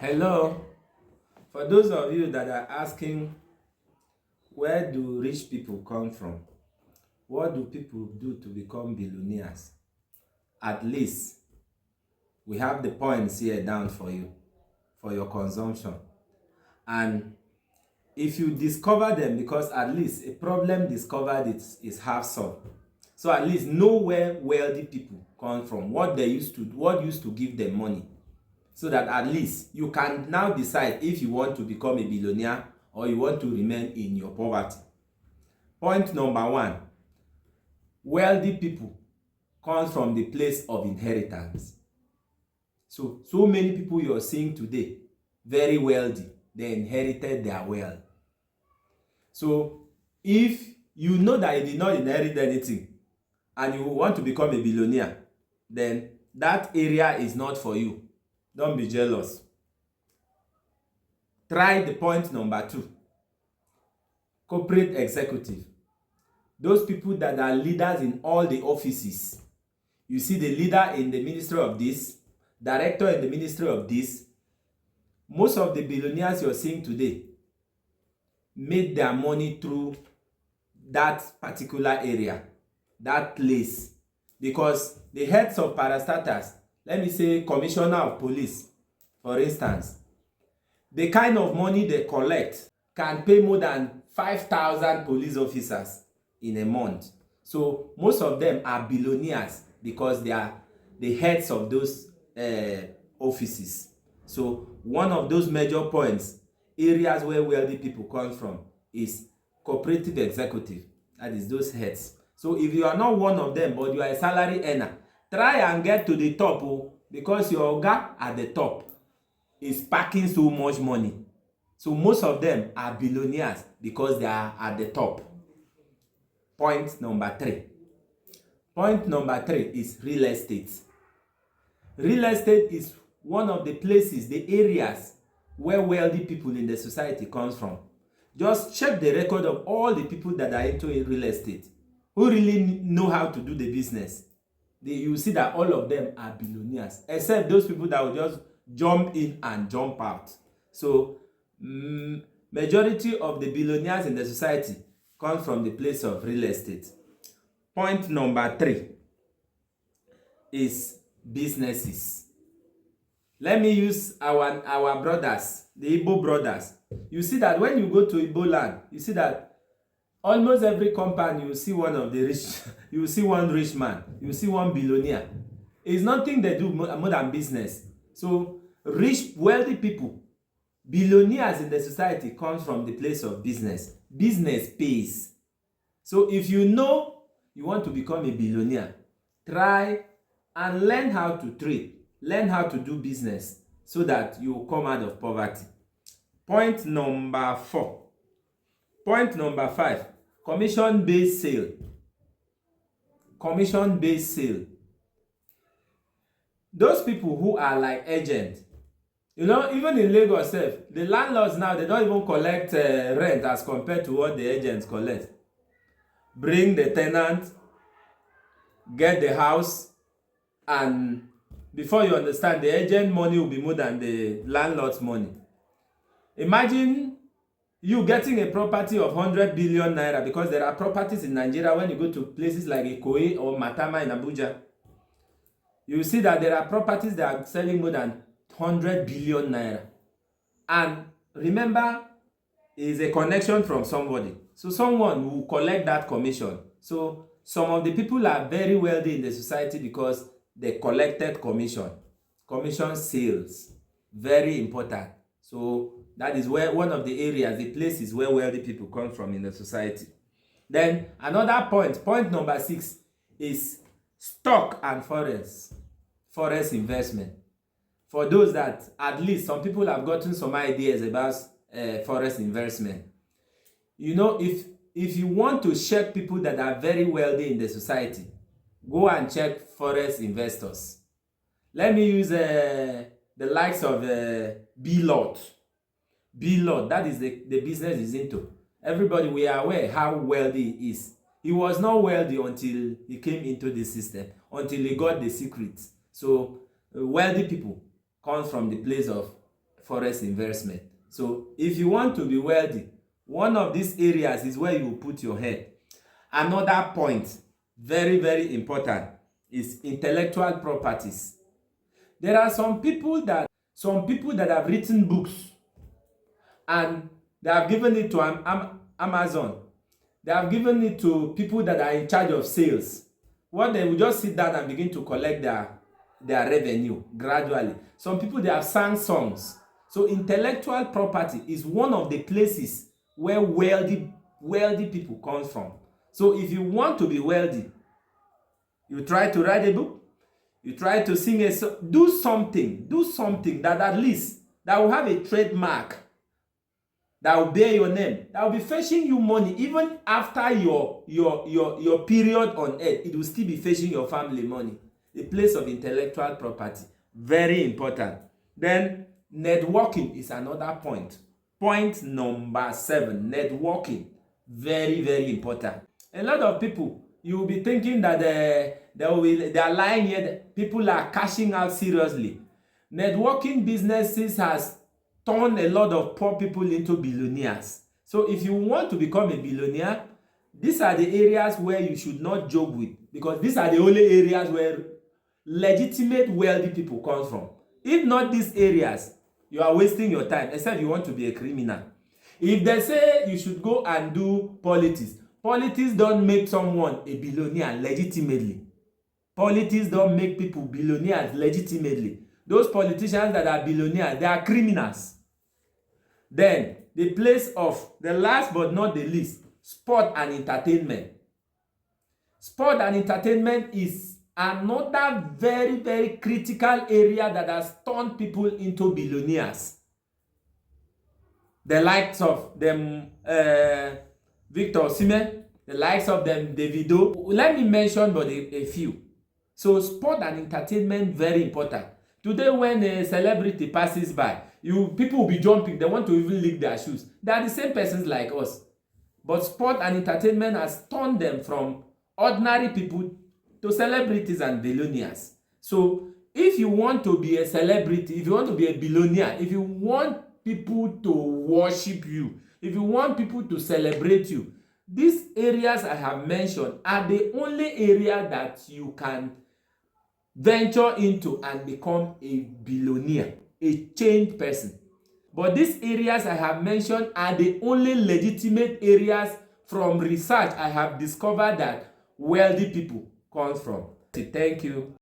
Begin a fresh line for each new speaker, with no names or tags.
Hello. For those of you that are asking, where do rich people come from? What do people do to become billionaires? At least we have the points here down for you, for your consumption. And if you discover them, because at least a problem discovered is half solved. So at least know where wealthy people come from, what used to give them money. So that at least you can now decide if you want to become a billionaire or you want to remain in your poverty. Point number one, wealthy people come from the place of inheritance. So many people you're seeing today, very wealthy, they inherited their wealth. So if you know that you did not inherit anything and you want to become a billionaire, then that area is not for you. Don't be jealous. Try the point number two. Corporate executive. Those people that are leaders in all the offices. You see the leader in the ministry of this, director in the ministry of this. Most of the billionaires you're seeing today made their money through that particular area, that place. Because the heads of parastatals, let me say commissioner of police, for instance, the kind of money they collect can pay more than 5,000 police officers in a month. So most of them are billionaires because they are the heads of those offices. So one of those major points, areas where wealthy people come from, is cooperative executive. That is those heads. So if you are not one of them, but you are a salary earner, try and get to the top, because your oga at the top is packing so much money. So most of them are billionaires because they are at the top. Point number three. Point number three is real estate. Real estate is one of the places, the areas where wealthy people in the society comes from. Just check the record of all the people that are into real estate, who really know how to do the business. You see that all of them are billionaires, except those people that will just jump in and jump out. So majority of the billionaires in the society come from the place of real estate. Point number three is businesses. Let me use our brothers, the Igbo brothers. You see that when you go to Igbo land, you see that almost every company, you see one of the rich, you see one rich man, you see one billionaire. It's nothing they do more than business. So rich, wealthy people, billionaires in the society comes from the place of business. Business pays. So if you know you want to become a billionaire, try and learn how to trade, learn how to do business so that you will come out of poverty. Point number four. Point number five, commission-based sale. Commission-based sale. Those people who are like agents, even in Lagos, the landlords now, they don't even collect rent as compared to what the agents collect. Bring the tenant, get the house, and before you understand, the agent money will be more than the landlord's money. Imagine you getting a property of 100 billion naira, because there are properties in Nigeria. When you go to places like Ikoyi or Matama in Abuja, you see that there are properties that are selling more than 100 billion naira. And remember, is a connection from somebody. So someone will collect that commission. So some of the people are very wealthy in the society because they collected commission. Commission sales, very important. So that is where one of the areas, the places where wealthy people come from in the society. Then another point number 6, is stock and forex investment. For those that, at least some people have gotten some ideas about forex investment. If you want to check people that are very wealthy in the society, go and check forex investors. Let me use the likes of Billionaire. Billionaire, that is the business he's into. Everybody, we are aware how wealthy he is. He was not wealthy until he came into the system, until he got the secrets. So wealthy people come from the place of forex investment. So if you want to be wealthy, one of these areas is where you put your head. Another point, very, very important, is intellectual properties. There are some people that have written books and they have given it to Amazon. They have given it to people that are in charge of sales. What they will just sit down and begin to collect their revenue gradually. Some people, they have sang songs. So intellectual property is one of the places where wealthy people come from. So if you want to be wealthy, you try to write a book, you try to sing a song, do something that at least that will have a trademark, that will bear your name, that will be fetching you money even after your period on earth. It will still be fetching your family money. The place of intellectual property, very important. Then networking is another point. Point number 7, networking, very, very important. A lot of people, you will be thinking that they are lying here. People are cashing out seriously. Networking businesses has turned a lot of poor people into billionaires. So if you want to become a billionaire, these are the areas where you should not joke with, because these are the only areas where legitimate wealthy people come from. If not these areas, you are wasting your time, except you want to be a criminal. If they say you should go and do politics don't make someone a billionaire legitimately. Politics don't make people billionaires legitimately. Those politicians that are billionaires, they are criminals. Then the place of the last but not the least, sport and entertainment. Sport and entertainment is another very, very critical area that has turned people into billionaires. The likes of them Victor Osimhen, the likes of them Davido. Let me mention but a few. So sport and entertainment, very important. Today when a celebrity passes by, people will be jumping. They want to even lick their shoes. They are the same persons like us. But sport and entertainment has turned them from ordinary people to celebrities and billionaires. So if you want to be a celebrity, if you want to be a billionaire, if you want people to worship you, if you want people to celebrate you, these areas I have mentioned are the only area that you can venture into and become a billionaire, a changed person. But these areas I have mentioned are the only legitimate areas from research I have discovered that wealthy people come from. Thank you.